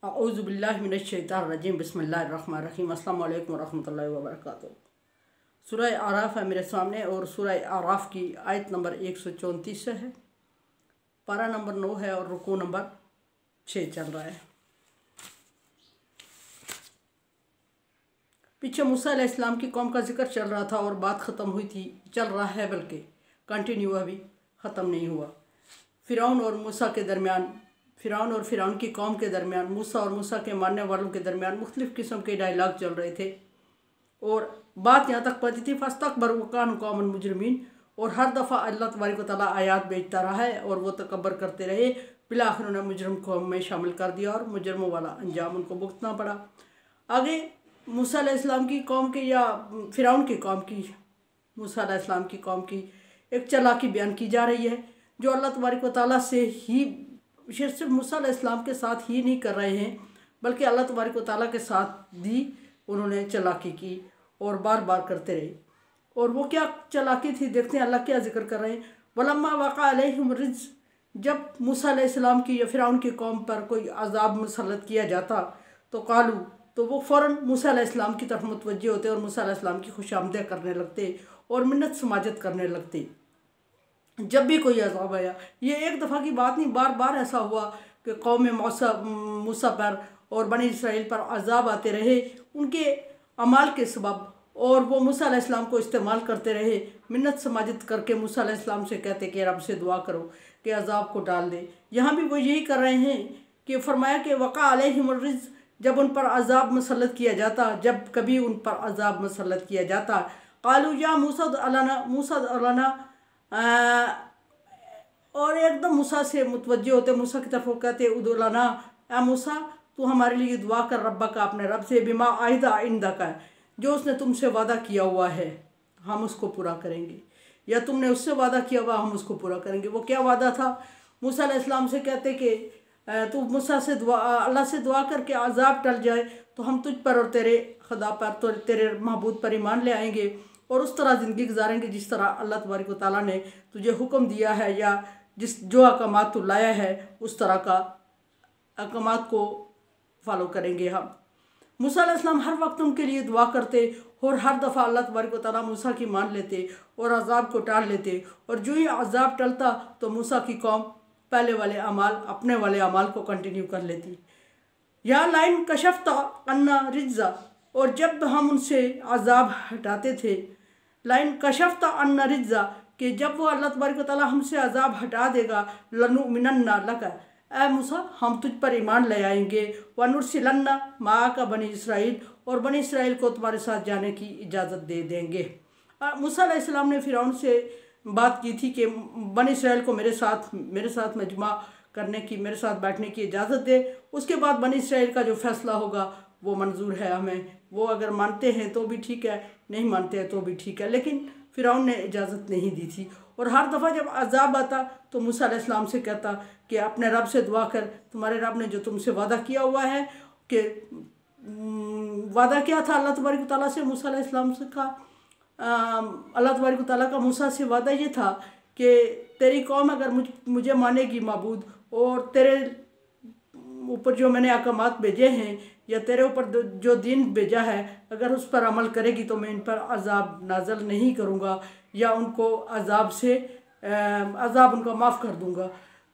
औज़ुबिल्लाहि मिनश्शैतानिर्रजीम बिस्मिल्लाहिर्रहमानिर्रहीम अस्सलामु अलैकुम वरहमतुल्लाहि वबरकातुहू। सूरह आराफ है मेरे सामने और सूरह आराफ की आयत नंबर 134 है, पारा नंबर 9 है और रुकू नंबर 6 चल रहा है। पीछे मूसा अलैहिस्सलाम की कौम का जिक्र चल रहा था और बात ख़त्म हुई थी, चल रहा है बल्कि कंटिन्यू अभी ख़त्म नहीं हुआ। फ़िरौन और मूसा के दरमियान, फ़िरौन और फ़िरौन की कौम के दरमियान, मूसा और मूसा के मानने वालों के दरमियान मुख्तलिफ़ किस्म के डायलॉग चल रहे थे और बात यहाँ तक पहुँची थी फस्तकबरू व कानू कौमन मुजरिमीन। और हर दफ़ा अल्लाह तबारक व तआला आयात भेजता रहा है और वो तकब्बर करते रहे, बिला आखिर उन्हें मुजरम कौम में शामिल कर दिया और मुजरमों वाला अंजाम उनको भुगतना पड़ा। आगे मूसा अलैहिस्सलाम की कौम की या फ़िरौन की कौम की, मूसा अलैहिस्सलाम की कौम की एक चालाकी बयान की जा रही है जो अल्लाह तबारक व तआला से ही सिर्फ मूसा अलैहिस्सलाम के साथ ही नहीं कर रहे हैं बल्कि अल्लाह तबारक व तआला के साथ भी उन्होंने चालाकी की और बार बार करते रहे। और वो क्या चालाकी थी, देखते हैं अल्लाह क्या जिक्र कर रहे हैं। वलम्मा वक़ा अलैहिम रिज्ज़, जब मूसा अलैहिस्सलाम की या फ़िरौन की कौम पर कोई अज़ाब मुसल्लत किया जाता तो कालू, तो वो फ़ौरन मूसा अलैहिस्सलाम की तरफ मुतवज्जे होते और मूसा अलैहिस्सलाम की खुशामदें करने लगते और मिन्नत समाजत करने लगते। जब भी कोई अज़ाब आया, ये एक दफ़ा की बात नहीं, बार बार ऐसा हुआ कि कौम मूसा पर और बनी इसराइल पर अज़ाब आते रहे उनके अमाल के सबब, और वो मूसा अलैहिस्सलाम को इस्तेमाल करते रहे, मिन्नत समाजत करके मूसा अलैहिस्सलाम से कहते कि रब से दुआ करो कि अज़ाब को डाल दे। यहाँ भी वो यही कर रहे हैं कि फरमाया कि वक़ा अलैहिमुर रिज्ज़, जब उन पर अज़ाब मुसल्लत किया जाता, जब कभी उन पर अज़ाब मुसल्लत किया जाता, क़ालू या मूसा अलाना, और एकदम मूसा से मुतवज्जे होते, मूसा की तरफ वो कहते उदुलाना, ए मूसा तू हमारे लिए दुआ कर रब्बा का, अपने रब से, बिमा आहिदा इंदका, जो उसने तुमसे वादा किया हुआ है हम उसको पूरा करेंगे, या तुमने उससे वादा किया हुआ हम उसको पूरा करेंगे। वो क्या वादा था? मूसा अलैहिस्सलाम से कहते कि तू मूसा से दुआ, अल्लाह से दुआ करके अज़ाब टल जाए तो हम तुझ पर और तेरे खुदा पर, तो तेरे महबूद पर ईमान ले आएंगे और उस तरह ज़िंदगी गुजारेंगे जिस तरह अल्लाह तबारक व तआला ने तुझे हुक्म दिया है, या जो अहकामात तू लाया है उस तरह का अहकामात को फॉलो करेंगे हम। मूसा अलैहिस्सलाम हर वक्त उनके लिए दुआ करते और हर दफ़ा अल्लाह तबारक व तआला मूसा की मान लेते और अज़ाब को टाल लेते, और जो ही अज़ाब टलता तो मूसा की कौम पहले वाले अमाल, अपने वाले अमाल को कंटिन्यू कर लेती। या लाइन कशफ्ता अन्ना रिज्ज़ा, और जब हम उनसे अज़ाब हटाते थे, लाइन कशफ्ता अन्ना रिज्ज़ा, कि जब वो अल्लाह तबारक व तआला हमसे अज़ाब हटा देगा, लनुमिनन्ना लका, ऐ मूसा हम तुझ पर ईमान ले आएंगे, व नुरसिलन्ना माका बनी इसराइल, और बनी इसराइल को तुम्हारे साथ जाने की इजाज़त दे देंगे। मूसा अलैहिस्सलाम ने फ़िरौन से बात की थी कि बनी इसराइल को मेरे साथ मजमा करने की, मेरे साथ बैठने की इजाज़त दे, उसके बाद बनी इसराइल का जो फ़ैसला होगा वो मंजूर है हमें, वो अगर मानते हैं तो भी ठीक है, नहीं मानते हैं तो भी ठीक है। लेकिन फ़िरौन ने इजाज़त नहीं दी थी और हर दफ़ा जब अज़ाब आता तो मूसा अलैहिस्सलाम से कहता कि अपने रब से दुआ कर, तुम्हारे रब ने जो तुमसे वादा किया हुआ है, कि वादा क्या था अल्लाह तबारक व तआला से मूसा अलैहिस्सलाम से का, अल्लाह तबारक व तआला का मूसा से वादा ये था कि तेरी कौम अगर मुझे मानेगी माबूद, और तेरे ऊपर जो मैंने अहकामात भेजे हैं या तेरे ऊपर जो दीन भेजा है अगर उस पर अमल करेगी तो मैं इन पर अज़ाब नाज़िल नहीं करूँगा या उनको अज़ाब उनका माफ़ कर दूँगा।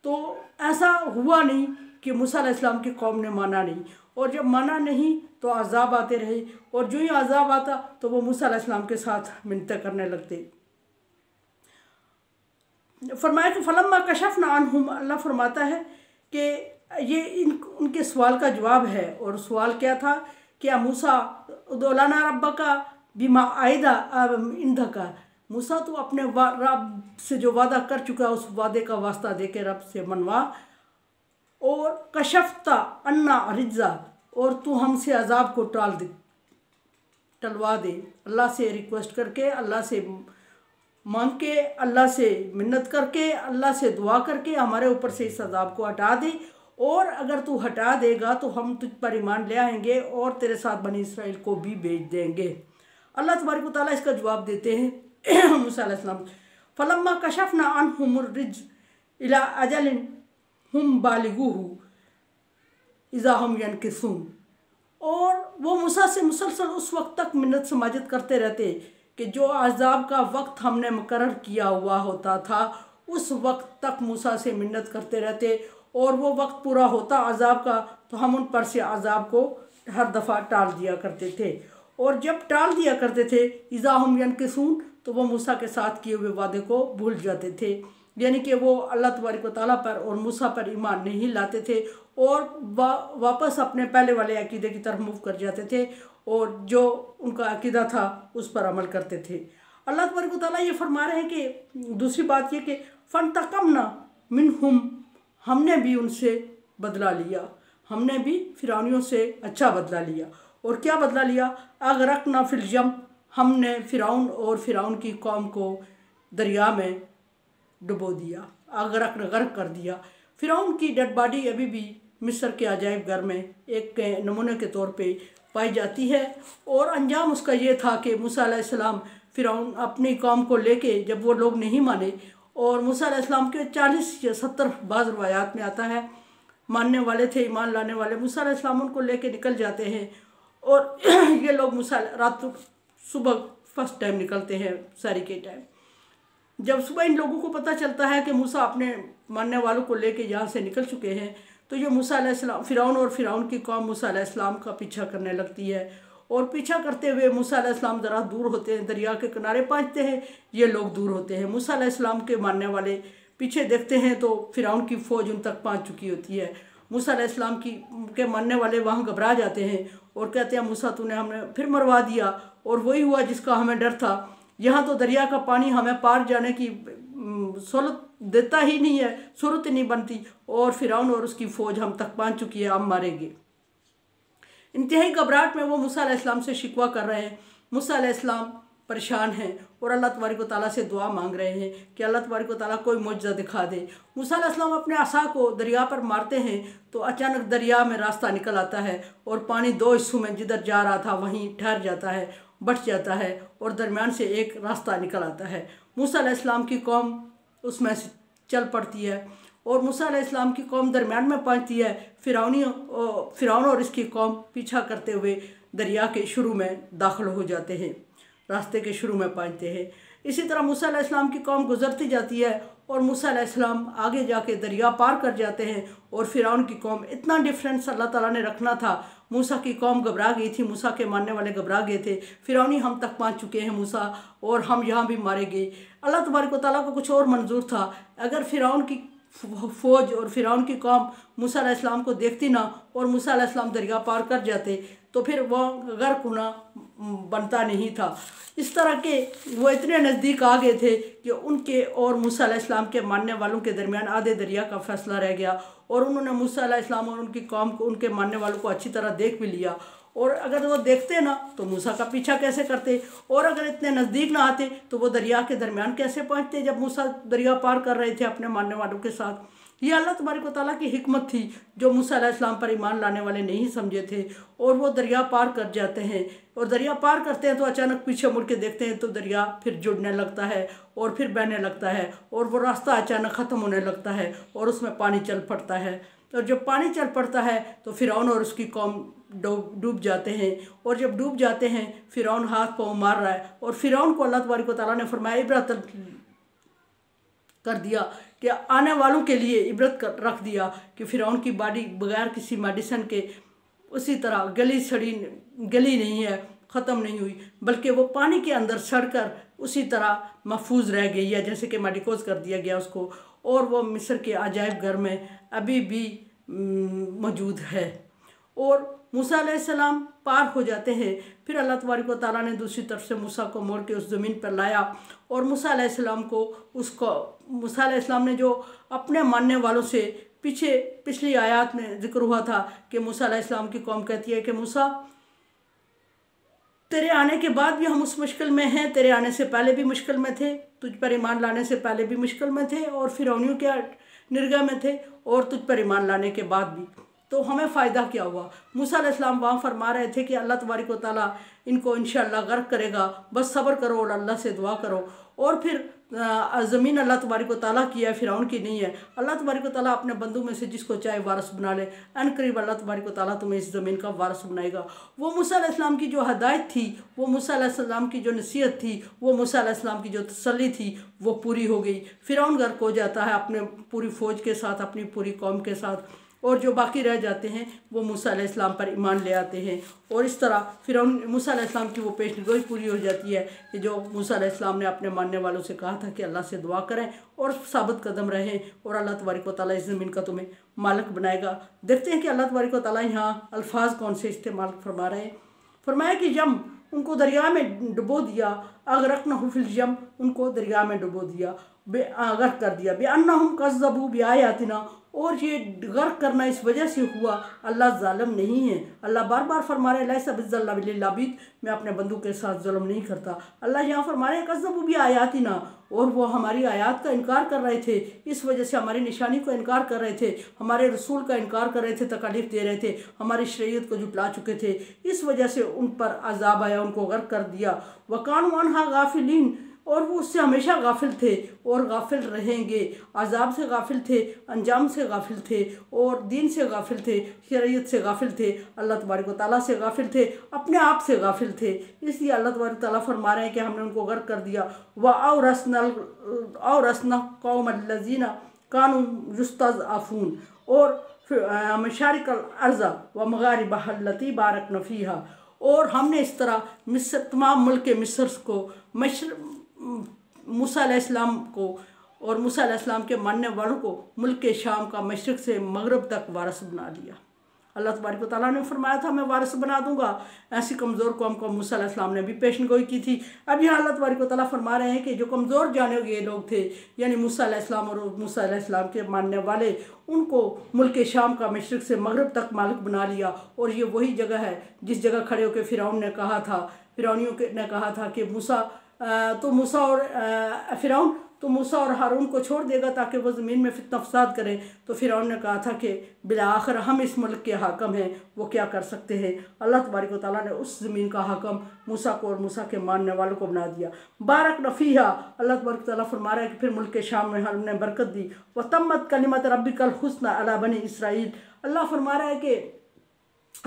तो ऐसा हुआ नहीं कि मूसा अलैहिस्सलाम की कौम ने माना नहीं, और जब माना नहीं तो अज़ाब आते रहे, और जो ही अज़ाब आता तो वो मूसा अलैहिस्सलाम के साथ मिन्नतें करने लगते। फरमाया कि फलम्मा कशफ़ना अन्हुम, अल्लाह फरमाता है कि ये उनके सवाल का जवाब है। और सवाल क्या था? क्या मूसा उदौलाना रब्बा का बिमा आयदा इंदका, मूसा तो अपने रब से जो वादा कर चुका है उस वादे का वास्ता दे के रब से मनवा, और कशफ्ता अन्ना रिज्ज़ा, और तू हमसे अज़ाब को टलवा दे, अल्लाह से रिक्वेस्ट करके, अल्लाह से मांग के, अल्लाह से मिन्नत करके, अल्लाह से दुआ करके हमारे ऊपर से इस अज़ाब को हटा दे, और अगर तू हटा देगा तो हम तुझ पर ईमान ले आएंगे और तेरे साथ बनी इसराइल को भी भेज देंगे। अल्लाह तबारक व तआला इसका जवाब देते हैं मूसा अलैहिस्सलाम, फलम्मा कशफ़ना अन्हुमुर रिज्ज़ इला अजलिन हुम बालिगूहु, इज़ा हम यनकिसून। और वो मूसा से मुसलसल उस वक्त तक मिन्नत समाजत करते रहते कि जो अज़ाब का वक्त हमने मुकर्रर किया हुआ होता था उस वक्त तक मूसा से मिन्नत करते रहते, और वो वक्त पूरा होता अज़ाब का तो हम उन पर से अज़ाब को हर दफ़ा टाल दिया करते थे। और जब टाल दिया करते थे इज़ा हम यनकिसून, तो वो मूसा के साथ किए हुए वादे को भूल जाते थे, यानी कि वो अल्लाह तबारक व तआला पर और मूसा पर ईमान नहीं लाते थे और वापस अपने पहले वाले अकीदे की तरफ मूव कर जाते थे और जो उनका अकीदा था उस पर अमल करते थे। अल्लाह तबारक व तआला ये फरमा रहे हैं कि दूसरी बात ये कि फ़ंतक़म्ना मिनहुम, हमने भी उनसे बदला लिया, हमने भी फ़िरौनियों से अच्छा बदला लिया। और क्या बदला लिया? अगरक़ना फ़िल यम, हमने फ़िरौन और फ़िरौन की कौम को दरिया में डुबो दिया, गर्क कर दिया। फ़िरौन की डेड बॉडी अभी भी मिस्र के अजायब घर में एक नमूने के तौर पे पाई जाती है। और अंजाम उसका ये था कि मूसा अलैहिस्सलाम फ़िरौन अपनी कौम को लेके जब वो लोग नहीं माने, और मूसा अलैहिस्सलाम के 40 या 70 बाज़ रवायात में आता है मानने वाले थे, ईमान लाने वाले, मूसा अलैहिस्सलाम उनको लेके निकल जाते हैं। और ये लोग मूसा रात सुबह फर्स्ट टाइम निकलते हैं सारी के टाइम। जब सुबह इन लोगों को पता चलता है कि मूसा अपने मानने वालों को लेके यहाँ से निकल चुके हैं, तो ये मूसा अलैहिस्सलाम, फ़िरौन और फ़िरौन की कौम मूसा अलैहिस्सलाम का पीछा करने लगती है। और पीछा करते हुए मूसा अलैहिस्सलाम ज़रा दूर होते हैं, दरिया के किनारे पहुँचते हैं, ये लोग दूर होते हैं। मूसा अलैहिस्सलाम के मानने वाले पीछे देखते हैं तो फ़िरौन की फ़ौज उन तक पहुँच चुकी होती है। मूसा अलैहिस्सलाम के मानने वाले वहाँ घबरा जाते हैं और कहते हैं मूसा तूने हमें फिर मरवा दिया, और वही हुआ जिसका हमें डर था। यहाँ तो दरिया का पानी हमें पार जाने की सहूलत देता ही नहीं है, सूरत नहीं बनती, और फ़िरौन और उसकी फ़ौज हम तक पहुँच चुकी है, हम मारेंगे। इंतहाई घबराहट में वो मूसा अलैहिस्सलाम से शिकवा कर रहे हैं। मूसा अलैहिस्सलाम परेशान हैं और अल्लाह तबारक व तआला से दुआ मांग रहे हैं कि अल्लाह तबारक व तआला कोई मुअज्ज़ा दिखा दे। मूसा अलैहिस्सलाम अपने असा को दरिया पर मारते हैं तो अचानक दरिया में रास्ता निकल आता है और पानी दो हिस्सों में जिधर जा रहा था वहीं ठहर जाता है, बट जाता है, और दरमियान से एक रास्ता निकल आता है। मूसा अलैहिस्सलाम की कौम उसमें से चल पड़ती है और मूसा अलैहिस्सलाम की कौम दरमियान में पहुंचती है। फ़िरौन और इसकी कौम पीछा करते हुए दरिया के शुरू में दाखिल हो जाते हैं, रास्ते के शुरू में पहुंचते हैं। इसी तरह मूसा अलैहिस्सलाम की कौम गुजरती जाती है और मूसा अलैहिस्सलाम आगे जाके दरिया पार कर जाते हैं। और फ़िरौन की कौम, इतना डिफरेंस अल्लाह ताला ने रखना था। मूसा की कौम घबरा गई थी, मूसा के मानने वाले घबरा गए थे, फ़िरौनी हम तक पहुंच चुके हैं मूसा, और हम यहाँ भी मारे गए। अल्लाह तबारक व तआला को कुछ और मंजूर था। अगर फ़िरौन की फ़ौज और फ़िरौन की कौम मूसा अलैहिस्सलाम को देखती ना और मूसा अलैहिस्सलाम दरिया पार कर जाते तो फिर वह गर्क होना बनता नहीं था। इस तरह के वो इतने नज़दीक आ गए थे कि उनके और मूसा अलैहिस्सलाम के मानने वालों के दरमियान आधे दरिया का फैसला रह गया, और उन्होंने मूसा अलैहिस्सलाम और उनकी कौम को, उनके मानने वालों को अच्छी तरह देख भी लिया। और अगर वो देखते ना तो मूसा का पीछा कैसे करते, और अगर इतने नज़दीक ना आते तो वो दरिया के दरमियान कैसे पहुँचते जब मूसा दरिया पार कर रहे थे अपने मानने वालों के साथ। ये अल्लाह तबारक व तआला की हिकमत थी जो मूसा अलैहिस्सलाम पर ईमान लाने वाले नहीं समझे थे, और वो दरिया पार कर जाते हैं। और दरिया पार करते हैं तो अचानक पीछे मुड़ के देखते हैं तो दरिया फिर जुड़ने लगता है और फिर बहने लगता है, और वो रास्ता अचानक ख़त्म होने लगता है और उसमें पानी चल पड़ता है। और जब पानी चल पड़ता है तो फ़िरौन और उसकी कौम डूब जाते हैं, और जब डूब जाते हैं फ़िरौन हाथ पाँव मार रहा है, और फ़िरौन को अल्लाह तबारक व तआला ने फरमाया, इबरत कर दिया कि आने वालों के लिए इबरत रख दिया कि फ़िरौन की बॉडी बगैर किसी मेडिसिन के उसी तरह गली नहीं है, ख़त्म नहीं हुई, बल्कि वो पानी के अंदर सड़कर उसी तरह महफूज रह गई है जैसे कि मेडिकोज कर दिया गया उसको, और वो मिस्र के अजायब घर में अभी भी मौजूद है। और मूसा अलैहिस्सलाम पार हो जाते हैं। फिर अल्लाह तबारक व तआला ने दूसरी तरफ से मूसा को मोड़ के उस ज़मीन पर लाया, और मूसा अलैहिस्सलाम ने जो अपने मानने वालों से पिछली आयत में जिक्र हुआ था कि मूसा अलैहिस्सलाम की कौम कहती है कि मूसा तेरे आने के बाद भी हम उस मुश्किल में हैं, तेरे आने से पहले भी मुश्किल में थे, तुझ पर ईमान लाने से पहले भी मुश्किल में थे और फ़िरौनियों के निरगा में थे, और तुझ पर ईमान लाने के बाद भी, तो हमें फ़ायदा क्या हुआ। मूसा अलैहिस्सलाम वहाँ फरमा रहे थे कि अल्लाह तबारक व तआला इनको इंशाअल्लाह गर्क करेगा, बस सब्र करो और अल्लाह से दुआ करो। और फिर ज़मीन अल्लाह तबारक व तआला की है, फ़िरौन की नहीं है। अल्लाह तबारक व तआला अपने बंदों में से जिसको चाहे वारिस बना ले। अनकरीब अल्लाह तबारक व तआला तुम्हें इस ज़मीन का वारिस बनाएगा। वो मूसा अलैहिस्सलाम की जो हदायत थी, वो मूसा अलैहिस्सलाम की जो नसीहत थी, वो मूसा अलैहिस्सलाम की जो तसल्ली थी, वो पूरी हो गई। फ़िरौन गर्क हो जाता है अपने पूरी फ़ौज के साथ, अपनी पूरी कौम के साथ, और जो बाकी रह जाते हैं वो मूसा अलैहिस्सलाम पर ईमान ले आते हैं। और इस तरह फ़िरौन मूसा अलैहिस्सलाम की वो पेशगोई पूरी हो जाती है कि जो मूसा अलैहिस्सलाम ने अपने मानने वालों से कहा था कि अल्लाह से दुआ करें और साबित कदम रहें, और अल्लाह तबारक व तआला इस ज़मीन का तुम्हें मालिक बनाएगा। देखते हैं कि अल्लाह तबारक व तआला यहाँ अल्फाज कौन से इस्तेमाल फरमा रहे हैं। फरमाया कि यम, उनको दरिया में डुबो दिया, अगरकनहु फिल यम, उनको दरिया में डुबो दिया, गर्क कर दिया। बिअन्नहुम कज़्ज़बू बिआयातिना, और ये गर्क करना इस वजह से हुआ, अल्लाह ज़ालिम नहीं है। अल्लाह बार बार फरमा रहे लैसा बिज़्ज़ल्लामि लिल-अबीद, मैं अपने बंदों के साथ जुल्म नहीं करता। अल्लाह यहाँ फरमा रहे कज़्ज़बू बिआयातिना, और वो हमारी आयात का इनकार कर रहे थे, इस वजह से हमारी निशानी को इनकार कर रहे थे, हमारे रसूल का इनकार कर रहे थे, तकलीफ दे रहे थे, हमारी शरीयत को जुटला चुके थे। इस वजह से उन पर अजाब आया, उनको गर्क कर दिया। वकानु अन्हा गाफिलीन, और वो उससे हमेशा गाफिल थे और गाफिल रहेंगे। अजाब से गाफिल थे, अंजाम से गाफिल थे, और दीन से गाफिल थे, शरीयत से गाफिल थे, अल्लाह तबारक व तआला से गाफिल थे, अपने आप से गाफिल थे। इसलिए अल्लाह तबारक व तआला फरमा रहे हैं कि हमने उनको गर्क कर दिया। व औरसना कौमल्लज़ीना कानू युस्तज़अफ़ून, और मशारिकल अर्ज़ व मगारिबहा अल्लती बारकना फ़ीहा, और हमने इस तरह मिस्र, तमाम मुल्क मिस्र को, मूसा अलैहिस्सलाम को और मूसा अलैहिस्सलाम के मानने वालों को मुल्क शाम का मशरिक़ से मगरब तक वारिस बना दिया। अल्लाह तबारक व तआला ने फरमाया था मैं वारिस बना दूंगा। ऐसी कमज़ोर कौम को मूसा अलैहिस्सलाम ने भी पेशनगोई की थी। अब यहाँ अल्लाह तबारक व तआला फरमा रहे हैं कि जो कमज़ोर जाने हुए लोग थे, यानी मूसा अलैहिस्सलाम और मूसा अलैहिस्सलाम के मानने वाले, उनको मुल्क शाम का मशरिक़ से मगरब तक मालिक बना लिया। और ये वही जगह है जिस जगह खड़े होकर फ़िरौन ने कहा था, फ़िरौनियों ने कहा था कि मूसा और हारून को छोड़ देगा ताकि वो ज़मीन में फितना फसाद करें। तो फ़िरौन ने कहा था कि बिलाखिर हम इस मुल्क के हाकम हैं, वो क्या कर सकते हैं। अल्लाह तबारक व तआला ने उस ज़मीन का हाकम मूसा को और मूसा के मानने वालों को बना दिया। बारकना फ़ीहा, अल्लाह तबारक व तआला फरमा रहा है कि फिर मुल्क शाम में हमने बरकत दी। व तम्मत कलिमत रब्बिकल हुस्ना अला बनी इसराइल, अल्लाह फरमा रहा है कि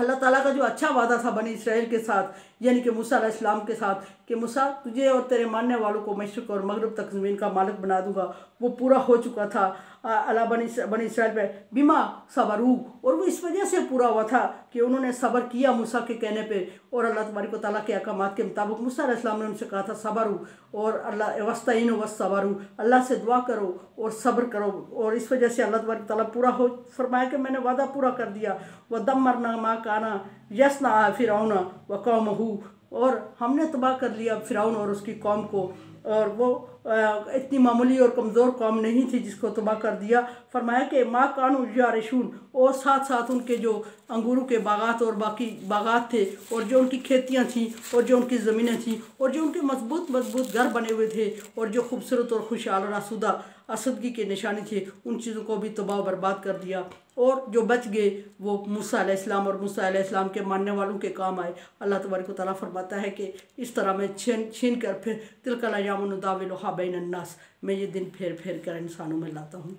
अल्लाह ताला का जो अच्छा वादा था बनी इसराइल के साथ, यानी कि मूसा अलैहिस्सलाम के साथ, कि मूसा तुझे और तेरे मानने वालों को मशरिक़ और मगरब तक ज़मीन का मालिक बना दूंगा, वो पूरा हो चुका था अला बनी इसराइल पे बिमा सबरू, और वो इस वजह से पूरा हुआ था कि उन्होंने सब्र किया मूसा के कहने पे। और अल्लाह तबारक व तआला के अहकामात के मुताबिक मूसा अलैहिस्सलाम ने उनसे कहा था सबरू, और अल्लाह वस्तईनु वस्सबरू, अल्लाह से दुआ करो और सब्र करो। और इस वजह से अल्लाह तबारक व तआला पूरा हो फरमाया कि मैंने वादा पूरा कर दिया। व दम्मरना मा काना यसना फ़िरऔन व कौमहू, और हमने तबाह कर लिया फ़िरौन और उसकी कौम को, और वो इतनी मामूली और कमज़ोर कौम नहीं थी जिसको तबाह कर दिया। फरमाया कि माँ कानू यारिशून, और साथ साथ उनके जो अंगूरों के बागात और बाकी बागात थे, और जो उनकी खेतियाँ थीं, और जो उनकी ज़मीनें थीं, और जो उनके मजबूत मजबूत घर बने हुए थे, और जो खूबसूरत और खुशहाल और आसूदा असदगी के निशानी थे, उन चीज़ों को भी तबाह बर्बाद कर दिया। और जो बच गए वो मूसा अलैहिस्सलाम और मूसा अलैहिस्सलाम के मानने वालों के काम आए। अल्लाह तबारक व तआला फरमाता है कि इस तरह मैं छीन कर फिर तिलकल अय्यामु नुदाविलुहा बैनन नास, मैं ये दिन फेर फेर कर इंसानों में लाता हूँ।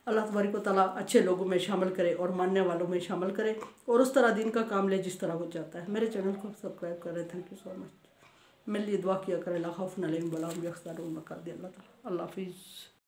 अल्लाह तबारक व तआला अच्छे लोगों में शामिल करे और मानने वालों में शामिल करे, और उस तरह दिन का काम ले जिस तरह वो चाहता है। मेरे चैनल को सब्सक्राइब करें। Thank you so much. मेरे लिए दुआ किया करें। ला खौफुन अलैहिम वला हुम यहज़नून। अल्लाह हाफ़िज़।